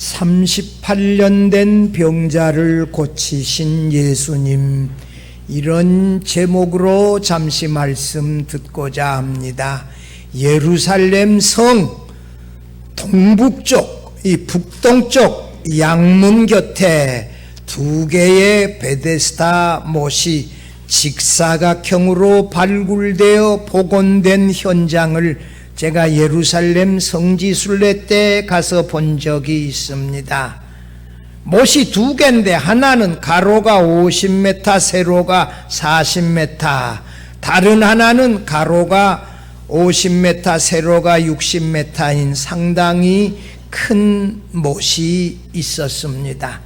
38년 된 병자를 고치신 예수님, 이런 제목으로 잠시 말씀 듣고자 합니다. 예루살렘 성 동북쪽, 이 북동쪽 양문 곁에 두 개의 베데스다 못이 직사각형으로 발굴되어 복원된 현장을 제가 예루살렘 성지순례 때 가서 본 적이 있습니다. 못이 두 개인데 하나는 가로가 50m, 세로가 40m, 다른 하나는 가로가 50m, 세로가 60m인 상당히 큰 못이 있었습니다.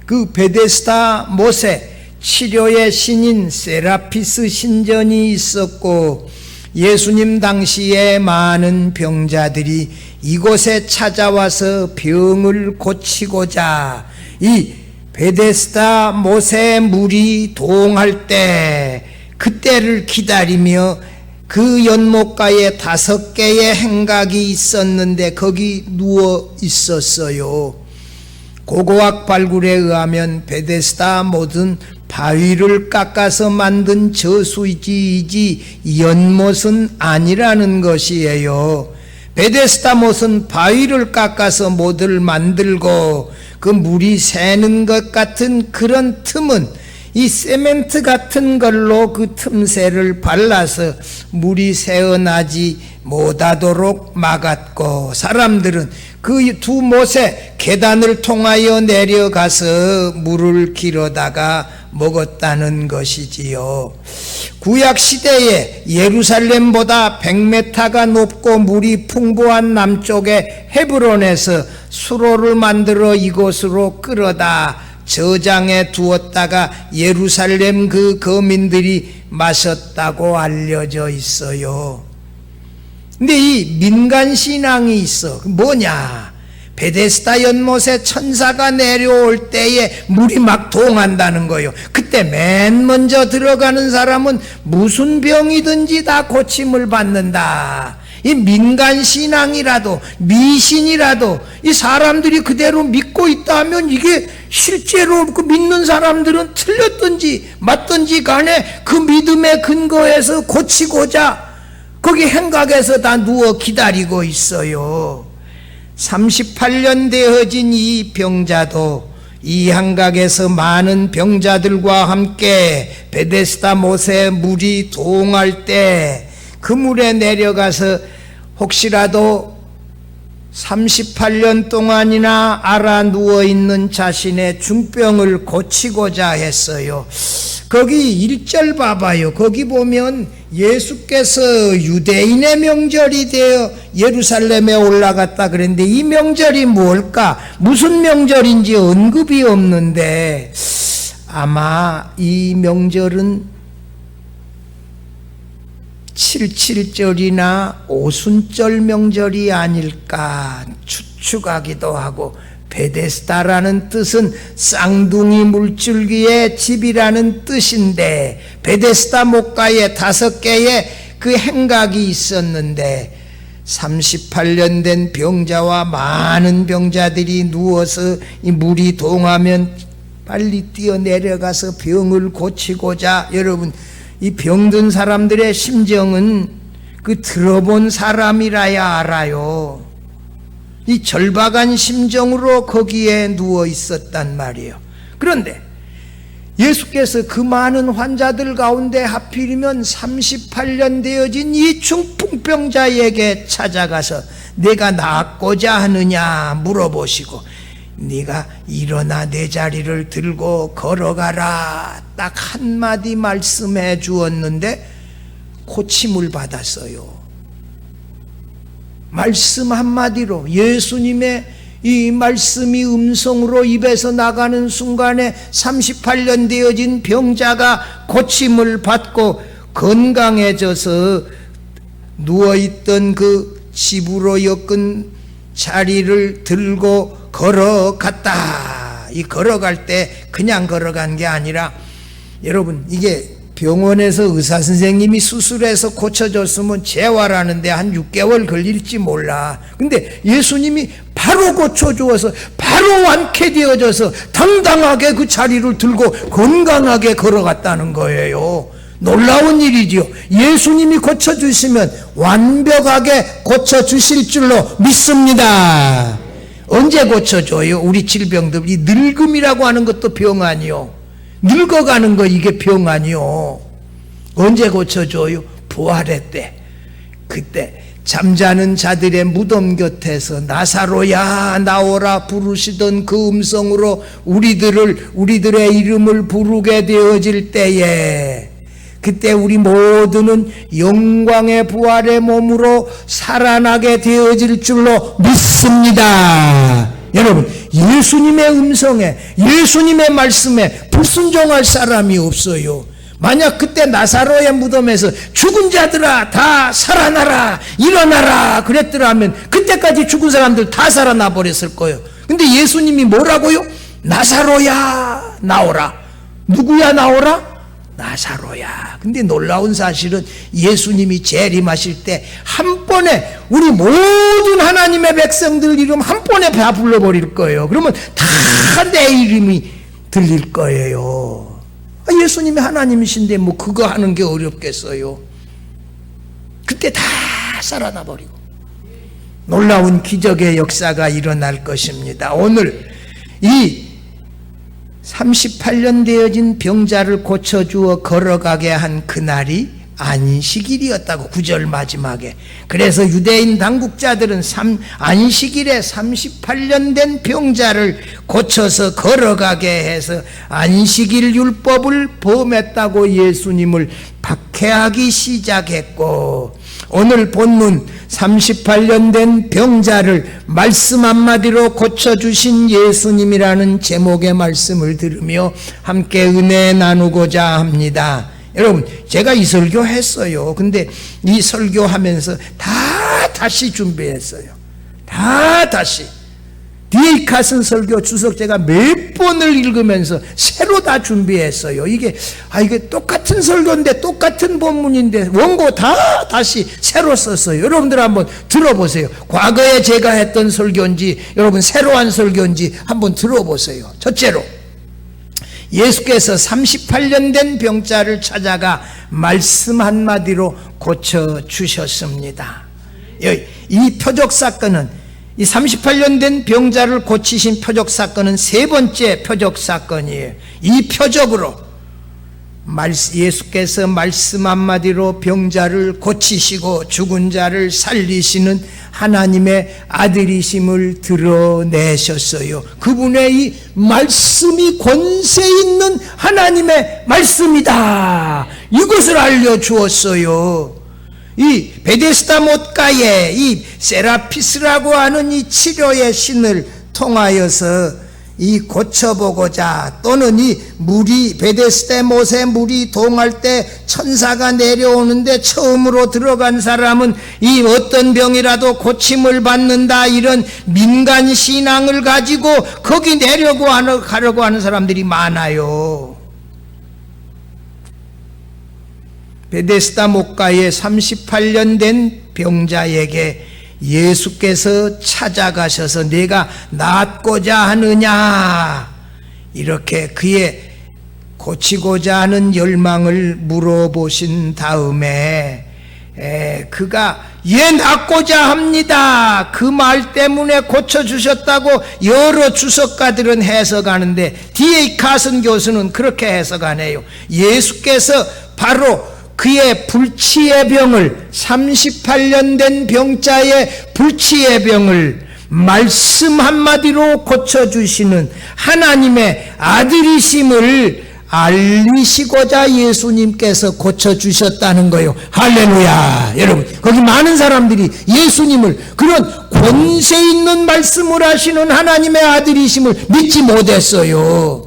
그 베데스다 못에 치료의 신인 세라피스 신전이 있었고, 예수님 당시에 많은 병자들이 이곳에 찾아와서 병을 고치고자 이 베데스다 못에 물이 동할 때, 그때를 기다리며 그 연못가에 5개의 행각이 있었는데 거기 누워 있었어요. 고고학 발굴에 의하면 베데스다 못은 바위를 깎아서 만든 저수지이지 연못은 아니라는 것이에요. 베데스다 못은 바위를 깎아서 못을 만들고 그 물이 새는 것 같은 그런 틈은 이 세멘트 같은 걸로 그 틈새를 발라서 물이 새어나지 못하도록 막았고, 사람들은 그 두 못에 계단을 통하여 내려가서 물을 길어다가 먹었다는 것이지요. 구약 시대에 예루살렘보다 100m가 높고 물이 풍부한 남쪽의 헤브론에서 수로를 만들어 이곳으로 끌어다 저장해 두었다가 예루살렘 그 거민들이 마셨다고 알려져 있어요. 근데 이 민간신앙이 있어. 뭐냐? 베데스다 연못에 천사가 내려올 때에 물이 막 동한다는 거예요. 그때 맨 먼저 들어가는 사람은 무슨 병이든지 다 고침을 받는다. 이 민간신앙이라도 미신이라도 이 사람들이 그대로 믿고 있다 하면 이게 실제로 그 믿는 사람들은 틀렸든지 맞든지 간에 그 믿음의 근거에서 고치고자 거기 행각에서 다 누워 기다리고 있어요. 38년 되어진 이 병자도 이 행각에서 많은 병자들과 함께 베데스다 못에 물이 동할 때 그 물에 내려가서 혹시라도 38년 동안이나 알아 누워있는 자신의 중병을 고치고자 했어요. 거기 1절 봐봐요. 거기 보면 예수께서 유대인의 명절이 되어 예루살렘에 올라갔다 그랬는데 이 명절이 뭘까? 무슨 명절인지 언급이 없는데 아마 이 명절은 77절이나 오순절 명절이 아닐까 추측하기도 하고, 베데스다라는 뜻은 쌍둥이 물줄기의 집이라는 뜻인데 베데스다 못가에 5개의 그 행각이 있었는데 38년 된 병자와 많은 병자들이 누워서 이 물이 동하면 빨리 뛰어내려가서 병을 고치고자, 여러분 이 병든 사람들의 심정은 그 들어본 사람이라야 알아요. 이 절박한 심정으로 거기에 누워 있었단 말이에요. 그런데 예수께서 그 많은 환자들 가운데 하필이면 38년 되어진 이 중풍병자에게 찾아가서 내가 낫고자 하느냐 물어보시고, 네가 일어나 내 자리를 들고 걸어가라 딱 한마디 말씀해 주었는데 고침을 받았어요. 말씀 한마디로, 예수님의 이 말씀이 음성으로 입에서 나가는 순간에 38년 되어진 병자가 고침을 받고 건강해져서 누워있던 그 집으로 엮은 자리를 들고 걸어갔다. 이 걸어갈 때 그냥 걸어간 게 아니라, 여러분 이게 병원에서 의사 선생님이 수술해서 고쳐줬으면 재활하는데 한 6개월 걸릴지 몰라. 근데 예수님이 바로 고쳐주어서 바로 완쾌되어져서 당당하게 그 자리를 들고 건강하게 걸어갔다는 거예요. 놀라운 일이지요. 예수님이 고쳐주시면 완벽하게 고쳐주실 줄로 믿습니다. 언제 고쳐줘요? 우리 질병들. 이 늙음이라고 하는 것도 병 아니요. 늙어가는 거 이게 병 아니요. 언제 고쳐줘요? 부활의 때. 그때 잠자는 자들의 무덤 곁에서 나사로야 나오라 부르시던 그 음성으로 우리들의 이름을 부르게 되어질 때에, 그때 우리 모두는 영광의 부활의 몸으로 살아나게 되어질 줄로 믿습니다. 여러분, 예수님의 음성에, 예수님의 말씀에 불순종할 사람이 없어요. 만약 그때 나사로의 무덤에서 죽은 자들아 다 살아나라 일어나라 그랬더라면 그때까지 죽은 사람들 다 살아나 버렸을 거예요. 근데 예수님이 뭐라고요? 나사로야 나오라. 누구야 나오라? 나사로야. 근데 놀라운 사실은 예수님이 재림하실 때 한 번에 우리 모든 하나님의 백성들 이름 한 번에 다 불러버릴 거예요. 그러면 다 내 이름이 들릴 거예요. 예수님이 하나님이신데 뭐 그거 하는 게 어렵겠어요. 그때 다 살아나 버리고 놀라운 기적의 역사가 일어날 것입니다. 오늘 이 38년 되어진 병자를 고쳐주어 걸어가게 한 그날이 안식일이었다고 9절 마지막에. 그래서 유대인 당국자들은 안식일에 38년 된 병자를 고쳐서 걸어가게 해서 안식일 율법을 범했다고 예수님을 박해하기 시작했고, 오늘 본문 38년 된 병자를 말씀 한마디로 고쳐주신 예수님이라는 제목의 말씀을 들으며 함께 은혜 나누고자 합니다. 여러분, 제가 이 설교 했어요. 근데 이 설교하면서 다시 준비했어요. 다시. D.A. 카슨 설교 주석 제가 몇 번을 읽으면서 새로 다 준비했어요. 이게 똑같은 설교인데 똑같은 본문인데 원고 다시 새로 썼어요. 여러분들 한번 들어보세요. 과거에 제가 했던 설교인지 여러분 새로 한 설교인지 한번 들어보세요. 첫째로, 예수께서 38년 된 병자를 찾아가 말씀 한마디로 고쳐주셨습니다. 이 표적 사건은, 이 38년 된 병자를 고치신 표적 사건은 세 번째 표적 사건이에요. 이 표적으로 예수께서 말씀 한마디로 병자를 고치시고 죽은 자를 살리시는 하나님의 아들이심을 드러내셨어요. 그분의 이 말씀이 권세 있는 하나님의 말씀이다, 이것을 알려주었어요. 이 베데스다 못가에 이 세라피스라고 하는 이 치료의 신을 통하여서 이 고쳐보고자, 또는 이 물이 베데스다 못에 물이 동할 때 천사가 내려오는데 처음으로 들어간 사람은 이 어떤 병이라도 고침을 받는다, 이런 민간 신앙을 가지고 거기 가려고 하는 사람들이 많아요. 베데스다 못가에 38년 된 병자에게 예수께서 찾아가셔서 내가 낫고자 하느냐, 이렇게 그의 고치고자 하는 열망을 물어보신 다음에 그가 낫고자 합니다, 그 말 때문에 고쳐주셨다고 여러 주석가들은 해석하는데 D.A. 카슨 교수는 그렇게 해석하네요. 예수께서 바로 그의 불치의 병을, 38년 된 병자의 불치의 병을 말씀 한마디로 고쳐주시는 하나님의 아들이심을 알리시고자 예수님께서 고쳐주셨다는 거예요. 할렐루야. 여러분, 거기 많은 사람들이 예수님을 그런 권세 있는 말씀을 하시는 하나님의 아들이심을 믿지 못했어요.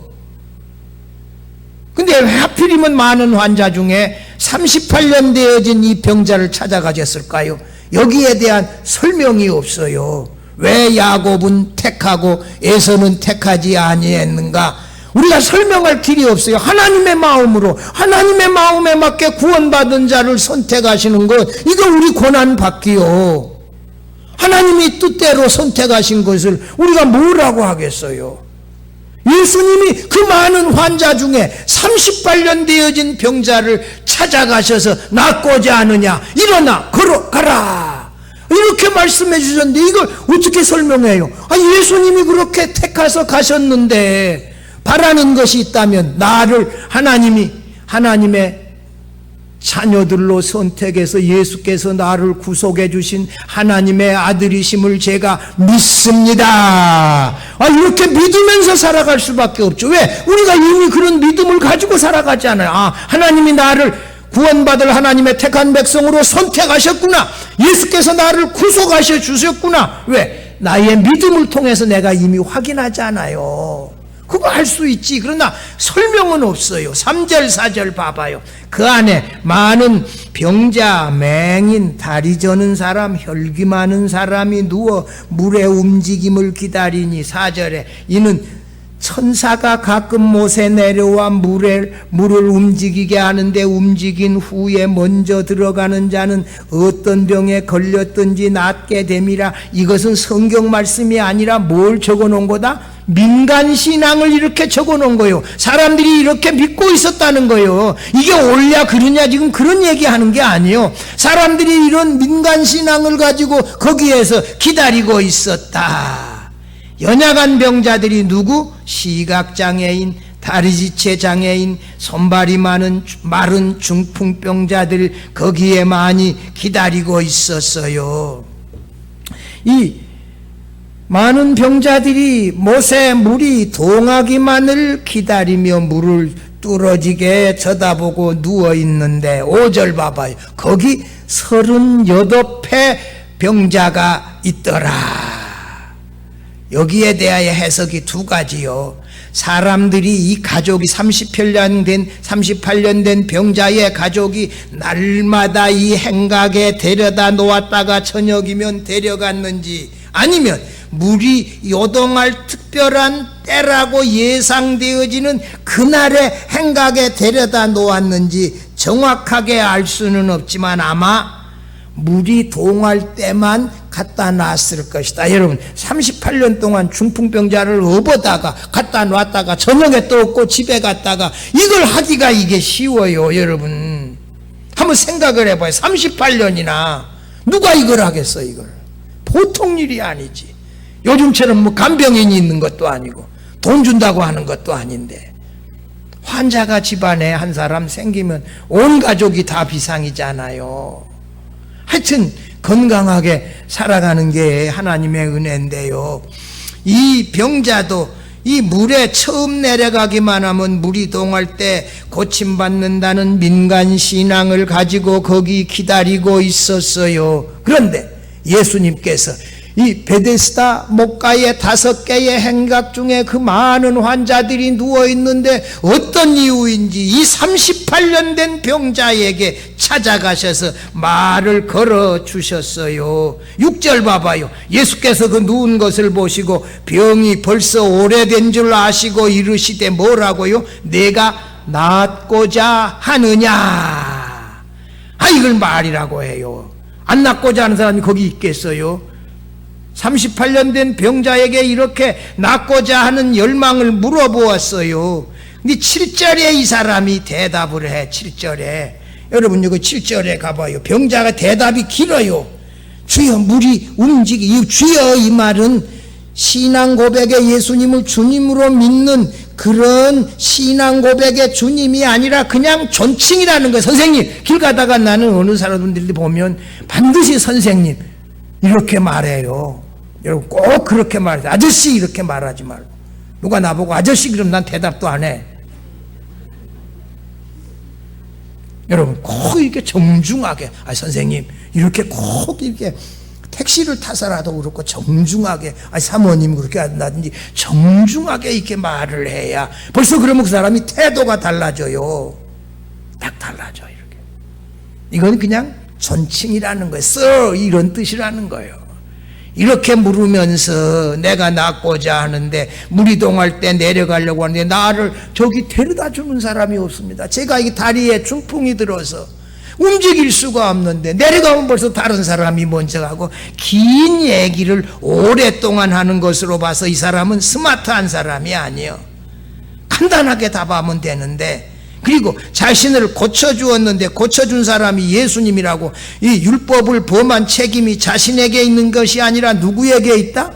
근데 하필이면 많은 환자 중에 38년 되어진 이 병자를 찾아가셨을까요? 여기에 대한 설명이 없어요. 왜 야곱은 택하고 에서는 택하지 아니했는가? 우리가 설명할 길이 없어요. 하나님의 마음으로, 하나님의 마음에 맞게 구원받은 자를 선택하시는 것, 이거 우리 고난 받기요. 하나님이 뜻대로 선택하신 것을 우리가 뭐라고 하겠어요? 예수님이 그 많은 환자 중에 38년 되어진 병자를 찾아가셔서 낫고자 하느냐, 일어나 걸어가라, 이렇게 말씀해 주셨는데 이걸 어떻게 설명해요? 예수님이 그렇게 택해서 가셨는데 바라는 것이 있다면 나를 하나님의 자녀들로 선택해서 예수께서 나를 구속해 주신 하나님의 아들이심을 제가 믿습니다. 이렇게 믿으면서 살아갈 수밖에 없죠. 왜? 우리가 이미 그런 믿음을 가지고 살아가잖아요. 하나님이 나를 구원받을 하나님의 택한 백성으로 선택하셨구나. 예수께서 나를 구속하셔 주셨구나. 왜? 나의 믿음을 통해서 내가 이미 확인하잖아요. 그거 할 수 있지. 그러나 설명은 없어요. 3절 4절 봐봐요. 그 안에 많은 병자, 맹인, 다리 저는 사람, 혈기 많은 사람이 누워 물의 움직임을 기다리니, 4절에 이는 천사가 가끔 못에 내려와 물을 움직이게 하는데 움직인 후에 먼저 들어가는 자는 어떤 병에 걸렸든지 낫게 됨이라. 이것은 성경 말씀이 아니라 뭘 적어놓은 거다? 민간신앙을 이렇게 적어놓은 거예요. 사람들이 이렇게 믿고 있었다는 거예요. 이게 옳냐 그러냐 지금 그런 얘기하는 게 아니에요. 사람들이 이런 민간신앙을 가지고 거기에서 기다리고 있었다. 연약한 병자들이 누구? 시각장애인, 다리지체 장애인, 손발이 마른 중풍병자들, 거기에 많이 기다리고 있었어요. 이 많은 병자들이 못에 물이 동하기만을 기다리며 물을 뚫어지게 쳐다보고 누워있는데, 5절 봐봐요. 거기 38회 병자가 있더라. 여기에 대하여 해석이 두 가지요. 사람들이 이 가족이 38년 된 병자의 가족이 날마다 이 행각에 데려다 놓았다가 저녁이면 데려갔는지, 아니면 물이 요동할 특별한 때라고 예상되어지는 그날의 행각에 데려다 놓았는지 정확하게 알 수는 없지만 아마 물이 동할 때만 갖다 놨을 것이다. 여러분, 38년 동안 중풍병자를 업어다가 갖다 놨다가 저녁에 또 없고 집에 갔다가 이걸 하기가 이게 쉬워요. 여러분 한번 생각을 해봐요. 38년이나 누가 이걸 하겠어? 이걸 보통 일이 아니지. 요즘처럼 뭐 간병인이 있는 것도 아니고 돈 준다고 하는 것도 아닌데, 환자가 집안에 한 사람 생기면 온 가족이 다 비상이잖아요. 하여튼 건강하게 살아가는 게 하나님의 은혜인데요, 이 병자도 이 물에 처음 내려가기만 하면 물이 동할 때 고침받는다는 민간신앙을 가지고 거기 기다리고 있었어요. 그런데 예수님께서 이 베데스다 목가의 5개의 행각 중에 그 많은 환자들이 누워있는데 어떤 이유인지 이 38년 된 병자에게 찾아가셔서 말을 걸어주셨어요. 6절 봐봐요. 예수께서 그 누운 것을 보시고 병이 벌써 오래된 줄 아시고 이르시되 뭐라고요? 내가 낫고자 하느냐. 이걸 말이라고 해요. 안 낫고자 하는 사람이 거기 있겠어요? 38년 된 병자에게 이렇게 낫고자 하는 열망을 물어보았어요. 근데 7절에 이 사람이 대답을 해. 7절에 여러분 여기 7절에 가봐요. 병자가 대답이 길어요. 주여 물이 움직이. 주여 이 말은 신앙 고백에 예수님을 주님으로 믿는 그런 신앙 고백의 주님이 아니라 그냥 존칭이라는 거예요. 선생님, 길 가다가 나는 어느 사람들이 보면 반드시 선생님 이렇게 말해요. 여러분 꼭 그렇게 말해요. 아저씨 이렇게 말하지 말고. 누가 나보고 아저씨 그러면 난 대답도 안 해. 여러분 꼭 이렇게 정중하게, 선생님 이렇게 꼭 이렇게 택시를 타서라도 그렇고 정중하게, 사모님 그렇게 한다든지 정중하게 이렇게 말을 해야 벌써 그러면 그 사람이 태도가 달라져요. 딱 달라져. 이렇게. 이건 그냥 존칭이라는 거예요. Sir 이런 뜻이라는 거예요. 이렇게 물으면서 내가 낫고자 하는데 물이 동할 때 내려가려고 하는데 나를 저기 데려다 주는 사람이 없습니다. 제가 이 다리에 중풍이 들어서 움직일 수가 없는데 내려가면 벌써 다른 사람이 먼저 가고, 긴 얘기를 오랫동안 하는 것으로 봐서 이 사람은 스마트한 사람이 아니에요. 간단하게 답하면 되는데, 그리고 자신을 고쳐주었는데 고쳐준 사람이 예수님이라고, 이 율법을 범한 책임이 자신에게 있는 것이 아니라 누구에게 있다?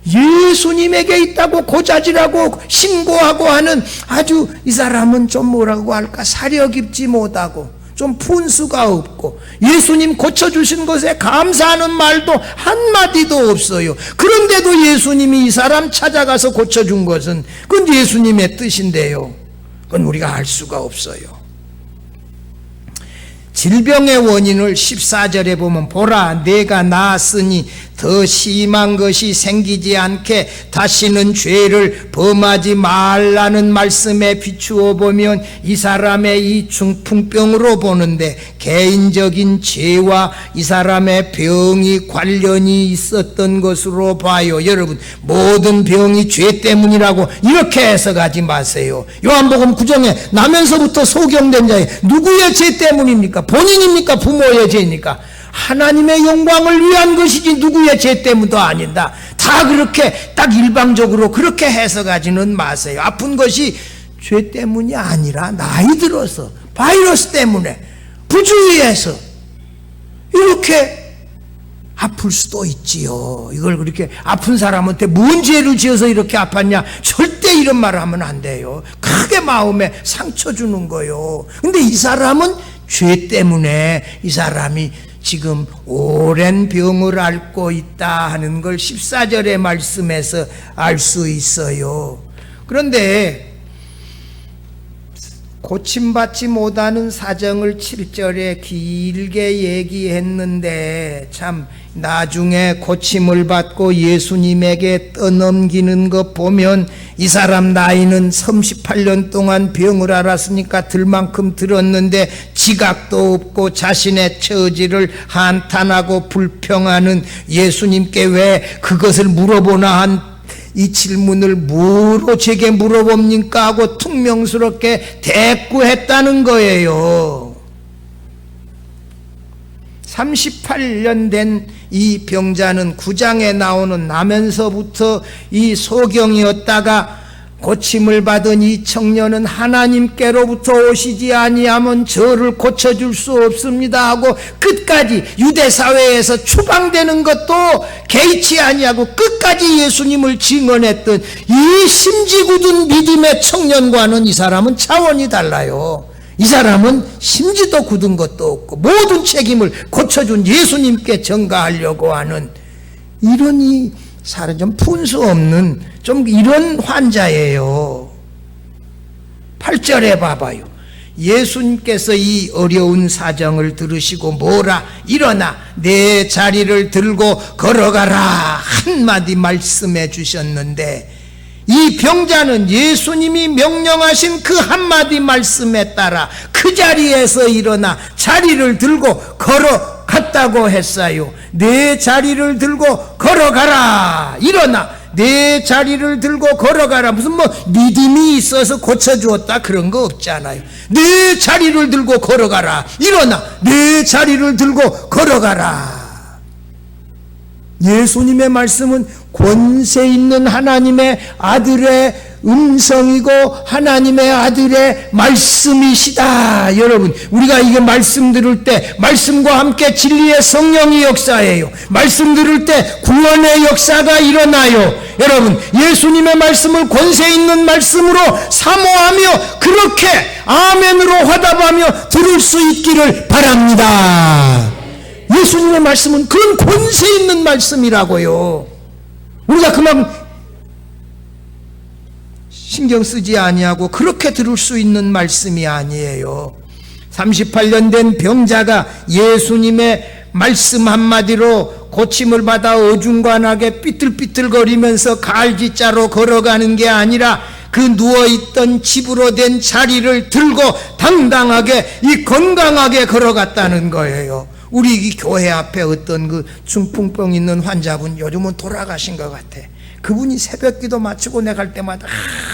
예수님에게 있다고 고자질하고 신고하고 하는, 아주 이 사람은 좀 뭐라고 할까, 사려 깊지 못하고 좀 푼수가 없고 예수님 고쳐주신 것에 감사하는 말도 한마디도 없어요. 그런데도 예수님이 이 사람 찾아가서 고쳐준 것은 그건 예수님의 뜻인데요, 그건 우리가 알 수가 없어요. 질병의 원인을 14절에 보면, 보라 내가 나았으니 더 심한 것이 생기지 않게 다시는 죄를 범하지 말라는 말씀에 비추어 보면 이 사람의 이 중풍병으로 보는데 개인적인 죄와 이 사람의 병이 관련이 있었던 것으로 봐요. 여러분, 모든 병이 죄 때문이라고 이렇게 해석하지 마세요. 요한복음 9장에 나면서부터 소경된 자의 누구의 죄 때문입니까? 본인입니까? 부모의 죄입니까? 하나님의 영광을 위한 것이지 누구의 죄 때문도 아니다. 다 그렇게 딱 일방적으로 그렇게 해석하지는 마세요. 아픈 것이 죄 때문이 아니라 나이 들어서 바이러스 때문에 부주의해서 이렇게 아플 수도 있지요. 이걸 그렇게 아픈 사람한테 뭔 죄를 지어서 이렇게 아팠냐, 절대 이런 말을 하면 안 돼요. 크게 마음에 상처 주는 거요. 근데 이 사람은 죄 때문에 이 사람이 지금 오랜 병을 앓고 있다 하는 걸 14절의 말씀에서 알 수 있어요. 그런데 고침받지 못하는 사정을 7절에 길게 얘기했는데, 참 나중에 고침을 받고 예수님에게 떠넘기는 것 보면 이 사람 나이는 38년 동안 병을 앓았으니까 들 만큼 들었는데 지각도 없고 자신의 처지를 한탄하고 불평하는 예수님께 왜 그것을 물어보나 한 이 질문을 뭐로 제게 물어봅니까 하고 퉁명스럽게 대꾸했다는 거예요. 38년 된 이 병자는 9장에 나오는 나면서부터 이 소경이었다가 고침을 받은 이 청년은 하나님께로부터 오시지 아니하면 저를 고쳐줄 수 없습니다 하고 끝까지 유대 사회에서 추방되는 것도 개의치 아니하고 끝까지 예수님을 증언했던 이 심지 굳은 믿음의 청년과는 이 사람은 차원이 달라요. 이 사람은 심지도 굳은 것도 없고 모든 책임을 고쳐준 예수님께 전가하려고 하는 이런 이 사람 좀 푼수 없는 좀 이런 환자예요. 8절에 봐봐요. 예수님께서 이 어려운 사정을 들으시고 뭐라, 일어나 내 자리를 들고 걸어가라 한마디 말씀해 주셨는데, 이 병자는 예수님이 명령하신 그 한마디 말씀에 따라 그 자리에서 일어나 자리를 들고 걸어갔다고 했어요. 내 자리를 들고 걸어가라. 일어나 내 자리를 들고 걸어가라. 무슨 뭐 믿음이 있어서 고쳐주었다 그런 거 없잖아요. 내 자리를 들고 걸어가라. 일어나 내 자리를 들고 걸어가라. 예수님의 말씀은 권세 있는 하나님의 아들의 음성이고 하나님의 아들의 말씀이시다. 여러분, 우리가 이게 말씀 들을 때 말씀과 함께 진리의 성령이 역사해요. 말씀 들을 때 구원의 역사가 일어나요. 여러분, 예수님의 말씀을 권세 있는 말씀으로 사모하며 그렇게 아멘으로 화답하며 들을 수 있기를 바랍니다. 예수님의 말씀은 그런 권세 있는 말씀이라고요. 우리가 그만 신경 쓰지 아니하고 그렇게 들을 수 있는 말씀이 아니에요. 38년 된 병자가 예수님의 말씀 한마디로 고침을 받아 어중간하게 삐뚤삐뚤거리면서 갈지자로 걸어가는 게 아니라 그 누워있던 집으로 된 자리를 들고 당당하게 이 건강하게 걸어갔다는 거예요. 우리 이 교회 앞에 어떤 그 중풍병 있는 환자분 요즘은 돌아가신 것 같아. 그분이 새벽기도 마치고 내가 갈 때마다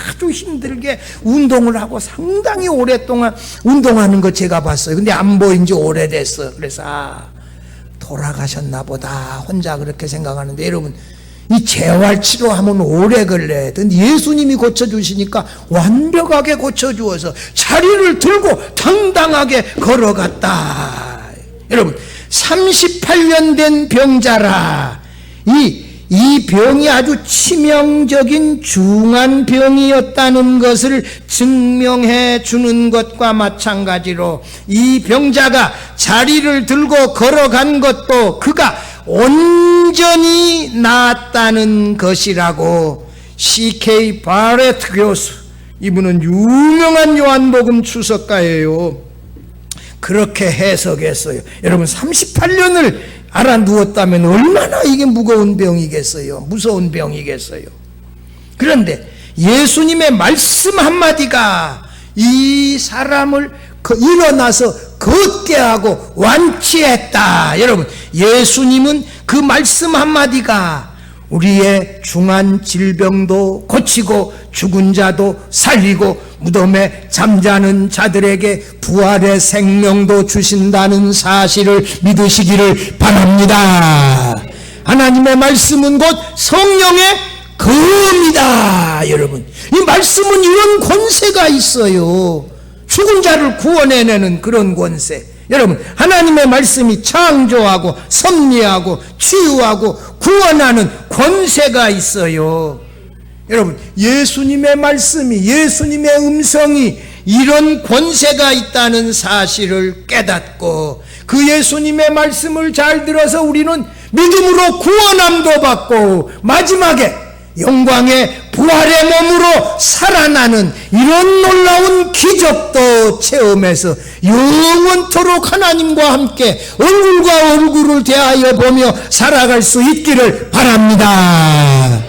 아주 힘들게 운동을 하고 상당히 오랫동안 운동하는 거 제가 봤어요. 근데 안 보인 지 오래됐어. 그래서 돌아가셨나 보다 혼자 그렇게 생각하는데, 여러분 이 재활치료하면 오래 걸려요. 근데 예수님이 고쳐주시니까 완벽하게 고쳐주어서 자리를 들고 당당하게 걸어갔다. 여러분 38년 된 병자라. 이 병이 아주 치명적인 중한 병이었다는 것을 증명해 주는 것과 마찬가지로 이 병자가 자리를 들고 걸어간 것도 그가 온전히 나았다는 것이라고 C.K. 바레트 교수, 이분은 유명한 요한복음 주석가예요. 그렇게 해석했어요. 여러분 38년을 알아누웠다면 얼마나 이게 무거운 병이겠어요. 무서운 병이겠어요. 그런데 예수님의 말씀 한마디가 이 사람을 일어나서 걷게 하고 완치했다. 여러분 예수님은 그 말씀 한마디가 우리의 중한 질병도 고치고 죽은 자도 살리고 무덤에 잠자는 자들에게 부활의 생명도 주신다는 사실을 믿으시기를 바랍니다. 하나님의 말씀은 곧 성령의 검이다. 여러분 이 말씀은 이런 권세가 있어요. 죽은 자를 구원해내는 그런 권세. 여러분 하나님의 말씀이 창조하고 섭리하고 치유하고 구원하는 권세가 있어요. 여러분 예수님의 말씀이, 예수님의 음성이 이런 권세가 있다는 사실을 깨닫고 그 예수님의 말씀을 잘 들어서 우리는 믿음으로 구원함도 받고 마지막에 영광의 부활의 몸으로 살아나는 이런 놀라운 기적도 체험해서 영원토록 하나님과 함께 얼굴과 얼굴을 대하여 보며 살아갈 수 있기를 바랍니다.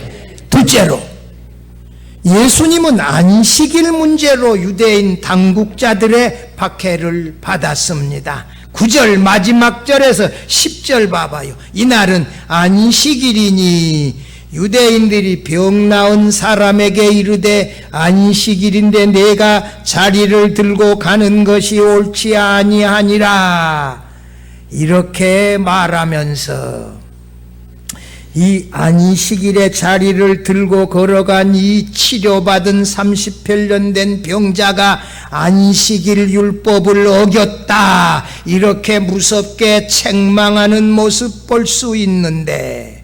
둘째로 예수님은 안식일 문제로 유대인 당국자들의 박해를 받았습니다. 9절 마지막 절에서 10절 봐봐요. 이날은 안식일이니 유대인들이 병 나은 사람에게 이르되 안식일인데 내가 자리를 들고 가는 것이 옳지 아니하니라. 이렇게 말하면서 이 안식일에 자리를 들고 걸어간 이 치료받은 38년 된 병자가 안식일 율법을 어겼다. 이렇게 무섭게 책망하는 모습 볼 수 있는데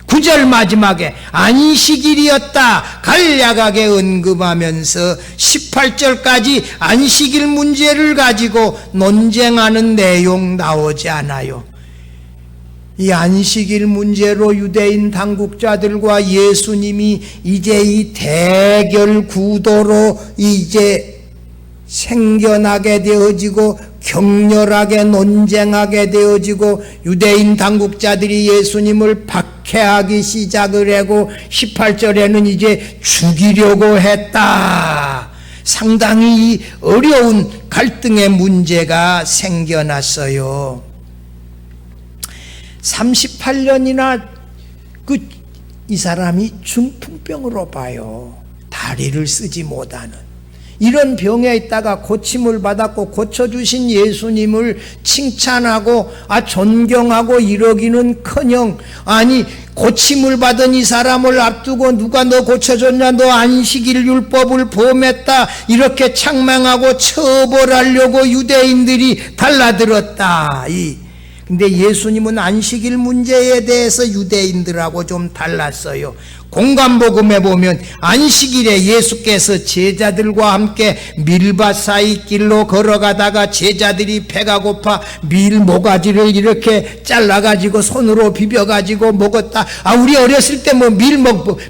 9절 마지막에 안식일이었다 간략하게 언급하면서 18절까지 안식일 문제를 가지고 논쟁하는 내용 나오지 않아요. 이 안식일 문제로 유대인 당국자들과 예수님이 이제 이 대결 구도로 이제 생겨나게 되어지고 격렬하게 논쟁하게 되어지고 유대인 당국자들이 예수님을 박해하기 시작을 하고 18절에는 이제 죽이려고 했다. 상당히 어려운 갈등의 문제가 생겨났어요. 38년이나 이 사람이 중풍병으로 봐요. 다리를 쓰지 못하는 이런 병에 있다가 고침을 받았고 고쳐주신 예수님을 칭찬하고 존경하고 이러기는커녕 아니 고침을 받은 이 사람을 앞두고 누가 너 고쳐줬냐, 너 안식일 율법을 범했다 이렇게 책망하고 처벌하려고 유대인들이 달라들었다. 근데 예수님은 안식일 문제에 대해서 유대인들하고 좀 달랐어요. 공관복음에 보면 안식일에 예수께서 제자들과 함께 밀밭 사이 길로 걸어가다가 제자들이 배가 고파 밀 모가지를 이렇게 잘라가지고 손으로 비벼가지고 먹었다. 우리 어렸을 때 뭐 밀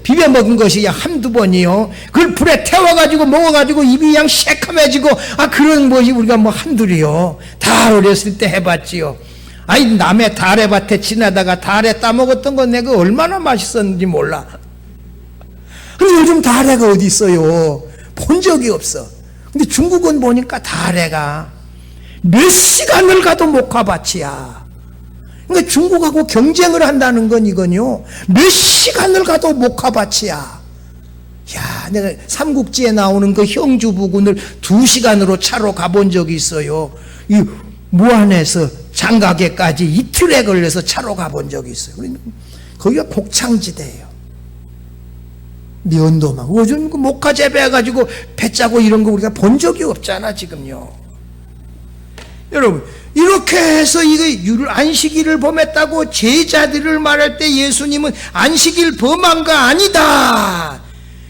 비벼 먹은 것이 한두 번이요. 그걸 불에 태워가지고 먹어가지고 입이 그냥 새카매지고 그런 것이 우리가 뭐 한둘이요. 다 어렸을 때 해봤지요. 남의 다래밭에 지나다가 다래 따먹었던 건 내가 얼마나 맛있었는지 몰라. 근데 요즘 다래가 어디 있어요? 본 적이 없어. 근데 중국은 보니까 다래가 몇 시간을 가도 목화밭이야. 그러니까 중국하고 경쟁을 한다는 건 이건요, 몇 시간을 가도 목화밭이야. 야, 내가 삼국지에 나오는 그 형주 부군을 2시간으로 차로 가본 적이 있어요. 이 무안에서 장가계까지 이틀에 걸려서 차로 가본 적이 있어요. 거기가 곡창지대예요. 면도 막 요즘 그 목화 재배해가지고 배 짜고 이런 거 우리가 본 적이 없잖아 지금요. 여러분, 이렇게 해서 이거 안식일을 범했다고 제자들을 말할 때 예수님은 안식일 범한 거 아니다.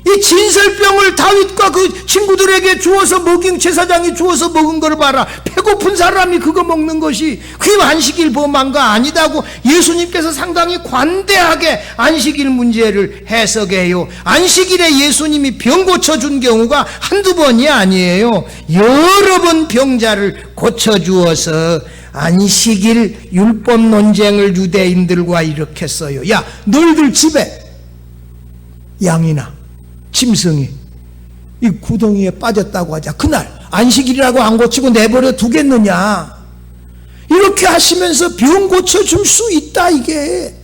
이 진설병을 다윗과 그 친구들에게 주어서 먹인, 제사장이 주어서 먹은 걸 봐라. 배고픈 사람이 그거 먹는 것이 그게 안식일 범한 거 아니다고 예수님께서 상당히 관대하게 안식일 문제를 해석해요. 안식일에 예수님이 병 고쳐준 경우가 한두 번이 아니에요. 여러 번 병자를 고쳐주어서 안식일 율법 논쟁을 유대인들과 일으켰어요. 야, 너희들 집에 양이나 짐승이 이 구덩이에 빠졌다고 하자. 그날 안식일이라고 안 고치고 내버려 두겠느냐. 이렇게 하시면서 병 고쳐줄 수 있다. 이게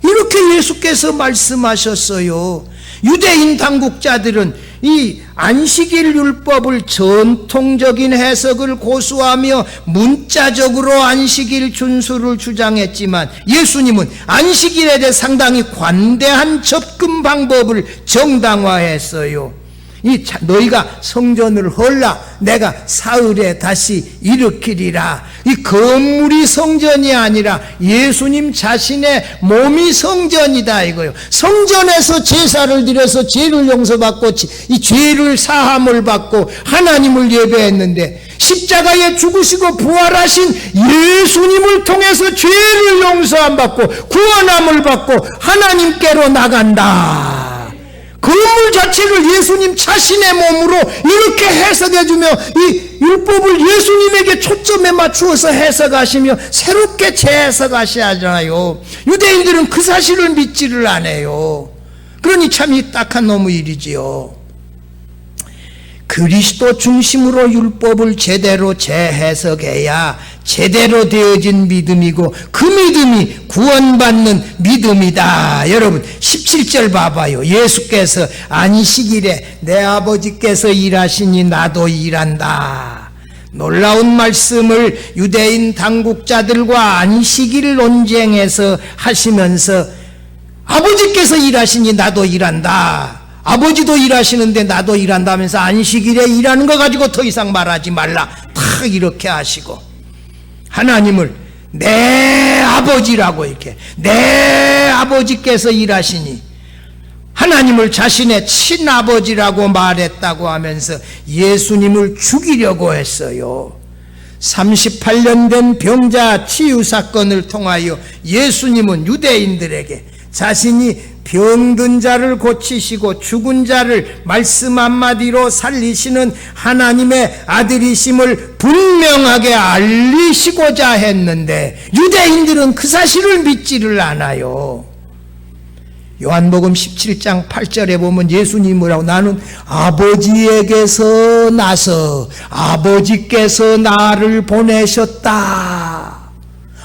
이렇게 예수께서 말씀하셨어요. 유대인 당국자들은 이 안식일 율법을 전통적인 해석을 고수하며 문자적으로 안식일 준수를 주장했지만 예수님은 안식일에 대해 상당히 관대한 접근 방법을 정당화했어요. 너희가 성전을 헐라 내가 사흘에 다시 일으키리라. 이 건물이 성전이 아니라 예수님 자신의 몸이 성전이다 이거요. 성전에서 제사를 드려서 죄를 용서받고 이 죄를 사함을 받고 하나님을 예배했는데 십자가에 죽으시고 부활하신 예수님을 통해서 죄를 용서함 받고 구원함을 받고 하나님께로 나간다. 건물 자체를 예수님 자신의 몸으로 이렇게 해석해주며 이 율법을 예수님에게 초점에 맞추어서 해석하시며 새롭게 재해석하시잖아요. 유대인들은 그 사실을 믿지를 않아요. 그러니 참 이 딱한 너무 일이지요. 그리스도 중심으로 율법을 제대로 재해석해야 제대로 되어진 믿음이고 그 믿음이 구원받는 믿음이다. 여러분 17절 봐봐요. 예수께서 안식일에 내 아버지께서 일하시니 나도 일한다. 놀라운 말씀을 유대인 당국자들과 안식일 논쟁에서 하시면서 아버지께서 일하시니 나도 일한다. 아버지도 일하시는데 나도 일한다 하면서 안식일에 일하는 거 가지고 더 이상 말하지 말라. 딱 이렇게 하시고 하나님을 내 아버지라고 이렇게 내 아버지께서 일하시니 하나님을 자신의 친아버지라고 말했다고 하면서 예수님을 죽이려고 했어요. 38년 된 병자 치유 사건을 통하여 예수님은 유대인들에게 자신이 병든 자를 고치시고 죽은 자를 말씀 한마디로 살리시는 하나님의 아들이심을 분명하게 알리시고자 했는데 유대인들은 그 사실을 믿지를 않아요. 요한복음 17장 8절에 보면 예수님이 뭐라고 나는 아버지에게서 나서 아버지께서 나를 보내셨다.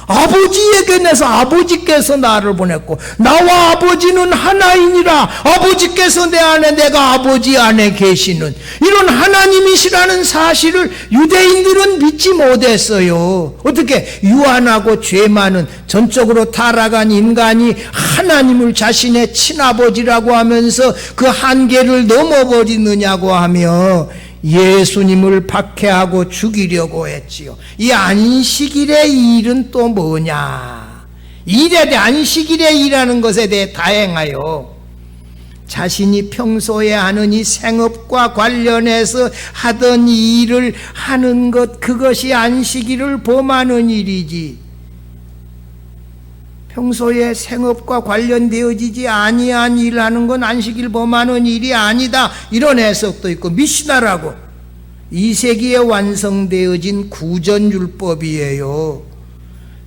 아버지에게 내서 아버지께서 나를 보냈고 나와 아버지는 하나이니라. 아버지께서 내 안에 내가 아버지 안에 계시는 이런 하나님이시라는 사실을 유대인들은 믿지 못했어요. 어떻게 유한하고 죄 많은 전적으로 타락한 인간이 하나님을 자신의 친아버지라고 하면서 그 한계를 넘어버리느냐고 하며 예수님을 박해하고 죽이려고 했지요. 이 안식일의 일은 또 뭐냐? 일에 대해 안식일에 일하는 것에 대해 다행하여 자신이 평소에 하는 이 생업과 관련해서 하던 일을 하는 것, 그것이 안식일을 범하는 일이지 평소에 생업과 관련되어지지 아니한 일을 하는 건 안식일 범하는 일이 아니다. 이런 해석도 있고 미시나라고 2세기에 완성되어진 구전율법이에요.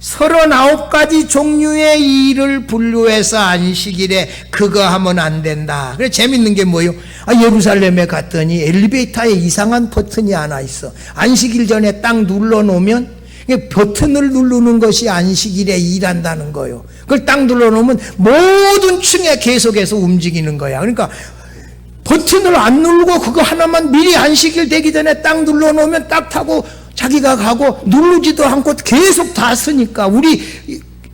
39가지 종류의 일을 분류해서 안식일에 그거 하면 안 된다. 그래 재밌는 게 뭐예요? 예루살렘에 갔더니 엘리베이터에 이상한 버튼이 하나 있어. 안식일 전에 딱 눌러놓으면 버튼을 누르는 것이 안식일에 일한다는 거예요. 그걸 딱 눌러놓으면 모든 층에 계속해서 움직이는 거야. 그러니까 버튼을 안 누르고 그거 하나만 미리 안식일 되기 전에 딱 눌러놓으면 딱 타고 자기가 가고 누르지도 않고 계속 다 쓰니까 우리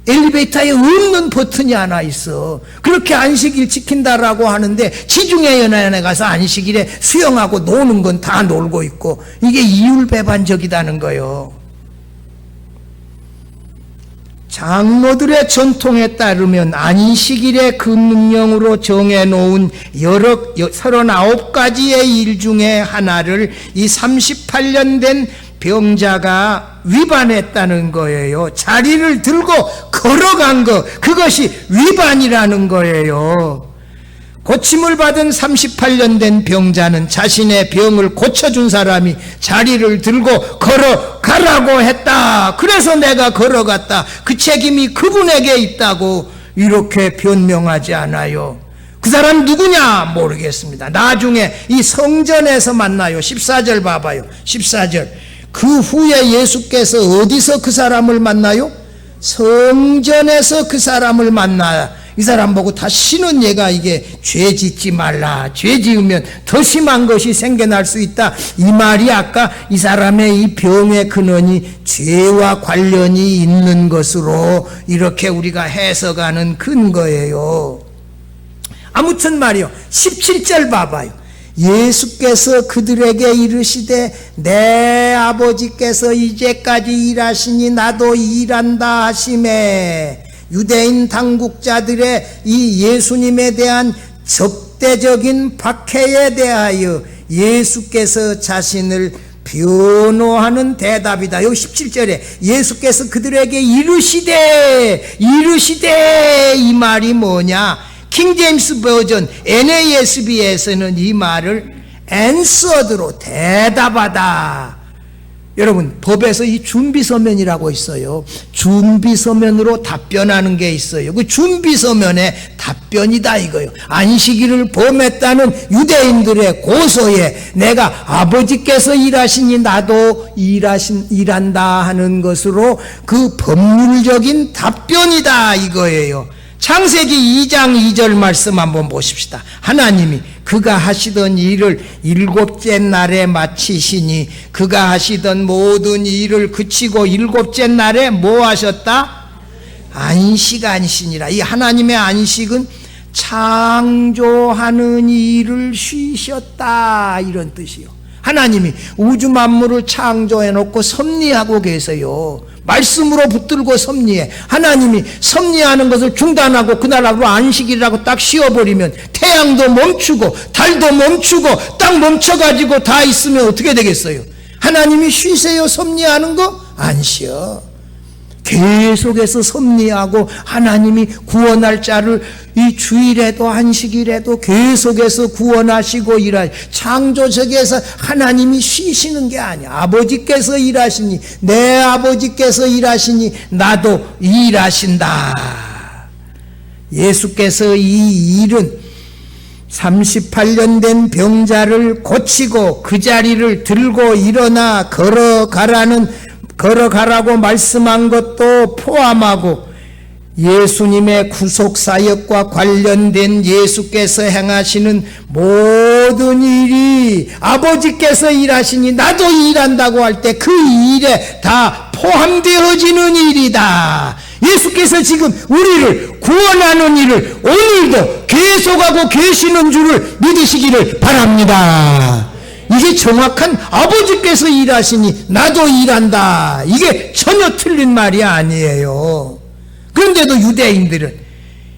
엘리베이터에 없는 버튼이 하나 있어. 그렇게 안식일 지킨다라고 하는데 지중해 연안에 가서 안식일에 수영하고 노는 건 다 놀고 있고 이게 이율배반적이다는 거예요. 장로들의 전통에 따르면 안식일의 금령으로 정해놓은 39가지의 일 중에 하나를 이 38년 된 병자가 위반했다는 거예요. 자리를 들고 걸어간 것, 그것이 위반이라는 거예요. 고침을 받은 38년 된 병자는 자신의 병을 고쳐준 사람이 자리를 들고 걸어가라고 했다. 그래서 내가 걸어갔다. 그 책임이 그분에게 있다고 이렇게 변명하지 않아요. 그 사람 누구냐 모르겠습니다. 나중에 이 성전에서 만나요. 14절 봐봐요. 14절. 그 후에 예수께서 어디서 그 사람을 만나요? 성전에서 그 사람을 만나. 이 사람 보고 다시는 얘가 이게 죄 짓지 말라. 죄 지으면 더 심한 것이 생겨날 수 있다. 이 말이 아까 이 사람의 이 병의 근원이 죄와 관련이 있는 것으로 이렇게 우리가 해석하는 근거예요. 아무튼 말이요. 17절 봐봐요. 예수께서 그들에게 이르시되 내 아버지께서 이제까지 일하시니 나도 일한다 하시매. 유대인 당국자들의 이 예수님에 대한 적대적인 박해에 대하여 예수께서 자신을 변호하는 대답이다. 여기 17절에 예수께서 그들에게 이르시되 이 말이 뭐냐? 킹제임스 버전 NASB에서는 이 말을 answered로 대답하다. 여러분 법에서 이 준비서면이라고 있어요. 준비서면으로 답변하는 게 있어요. 그 준비서면의 답변이다 이거예요. 안식일을 범했다는 유대인들의 고소에 내가 아버지께서 일하시니 나도 일한다 하는 것으로 그 법률적인 답변이다 이거예요. 창세기 2장 2절 말씀 한번 보십시다. 하나님이 그가 하시던 일을 일곱째 날에 마치시니 그가 하시던 모든 일을 그치고 일곱째 날에 뭐 하셨다? 안식하시니라. 이 하나님의 안식은 창조하는 일을 쉬셨다 이런 뜻이요. 하나님이 우주 만물을 창조해놓고 섭리하고 계세요. 말씀으로 붙들고 섭리해. 하나님이 섭리하는 것을 중단하고 그날 하루 안식이라고 딱 쉬어버리면 태양도 멈추고 달도 멈추고 딱 멈춰가지고 다 있으면 어떻게 되겠어요? 하나님이 쉬세요 섭리하는 거? 안 쉬어. 계속해서 섭리하고 하나님이 구원할 자를 이 주일에도 안식일에도 계속해서 구원하시고 창조적에서 하나님이 쉬시는 게 아니야. 아버지께서 일하시니 내 아버지께서 일하시니 나도 일하신다. 예수께서 이 일은 38년 된 병자를 고치고 그 자리를 들고 일어나 걸어가라고 말씀한 것도 포함하고 예수님의 구속사역과 관련된 예수께서 행하시는 모든 일이 아버지께서 일하시니 나도 일한다고 할 때 그 일에 다 포함되어지는 일이다. 예수께서 지금 우리를 구원하는 일을 오늘도 계속하고 계시는 줄을 믿으시기를 바랍니다. 이게 정확한 아버지께서 일하시니 나도 일한다. 이게 전혀 틀린 말이 아니에요. 그런데도 유대인들은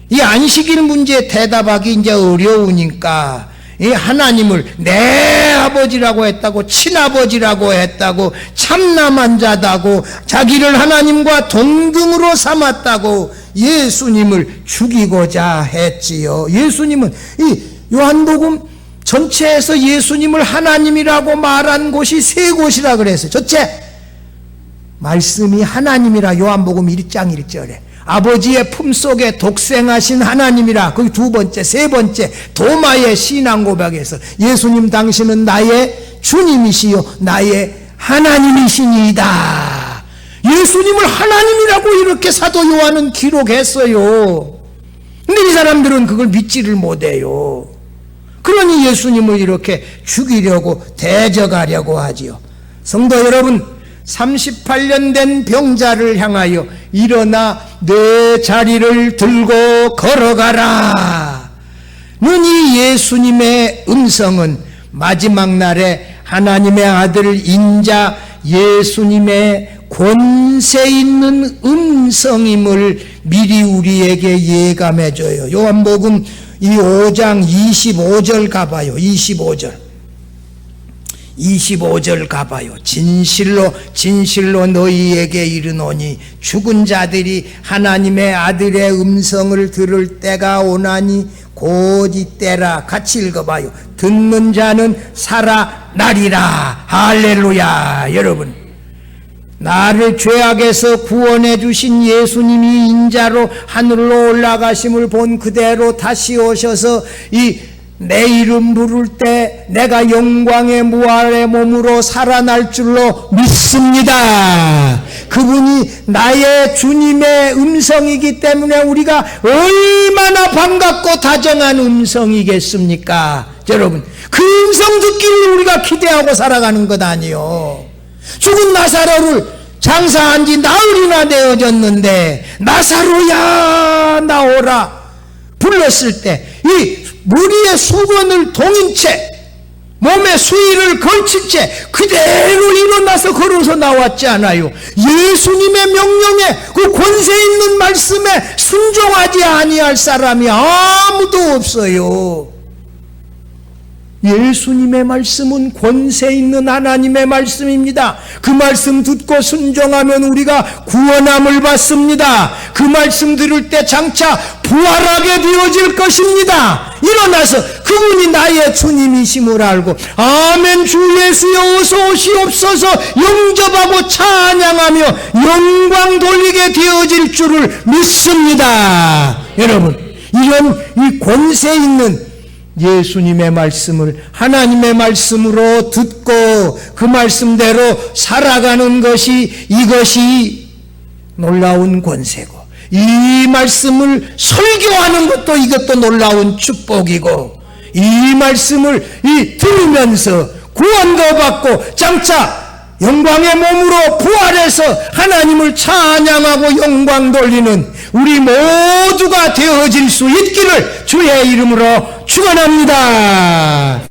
이 안식일 문제에 대답하기 이제 어려우니까 이 하나님을 내 아버지라고 했다고 친아버지라고 했다고 참남한 자다고 자기를 하나님과 동등으로 삼았다고 예수님을 죽이고자 했지요. 예수님은 이 요한복음 전체에서 예수님을 하나님이라고 말한 곳이 3곳이라 그랬어요. 첫째, 말씀이 하나님이라 요한복음 1장 1절에 아버지의 품속에 독생하신 하나님이라. 거기 2번째, 3번째 도마의 신앙 고백에서 예수님 당신은 나의 주님이시요 나의 하나님이시니이다. 예수님을 하나님이라고 이렇게 사도 요한은 기록했어요. 근데 이 사람들은 그걸 믿지를 못해요. 그러니 예수님을 이렇게 죽이려고 대적하려고 하지요. 성도 여러분, 38년 된 병자를 향하여 일어나 내 자리를 들고 걸어가라. 이 예수님의 음성은 마지막 날에 하나님의 아들 인자 예수님의 권세 있는 음성임을 미리 우리에게 예감해줘요. 요한복음 이 5장 25절 가봐요. 25절 가봐요. 진실로 진실로 너희에게 이르노니 죽은 자들이 하나님의 아들의 음성을 들을 때가 오나니 곧 이때라. 같이 읽어봐요. 듣는 자는 살아나리라. 할렐루야. 여러분, 나를 죄악에서 구원해 주신 예수님이 인자로 하늘로 올라가심을 본 그대로 다시 오셔서 내 이름 부를 때 내가 영광의 무할의 몸으로 살아날 줄로 믿습니다. 그분이 나의 주님의 음성이기 때문에 우리가 얼마나 반갑고 다정한 음성이겠습니까? 여러분, 그 음성 듣기를 우리가 기대하고 살아가는 것 아니요. 죽은 나사로를 장사한 지 나흘이나 되어졌는데 나사로야 나오라 불렀을 때 이 머리에 수건을 동인 채 몸에 수의를 걸친 채 그대로 일어나서 걸어서 나왔지 않아요. 예수님의 명령에 그 권세 있는 말씀에 순종하지 아니할 사람이 아무도 없어요. 예수님의 말씀은 권세 있는 하나님의 말씀입니다. 그 말씀 듣고 순종하면 우리가 구원함을 받습니다. 그 말씀 들을 때 장차 부활하게 되어질 것입니다. 일어나서 그분이 나의 주님이심을 알고 아멘 주 예수여 어서 오시옵소서 영접하고 찬양하며 영광 돌리게 되어질 줄을 믿습니다. 여러분, 이런 이 권세 있는 예수님의 말씀을 하나님의 말씀으로 듣고 그 말씀대로 살아가는 것이 이것이 놀라운 권세고, 이 말씀을 설교하는 것도 이것도 놀라운 축복이고, 이 말씀을 들으면서 구원도 받고 장차 영광의 몸으로 부활해서 하나님을 찬양하고 영광 돌리는 우리 모두가 되어질 수 있기를 주의 이름으로 축원합니다.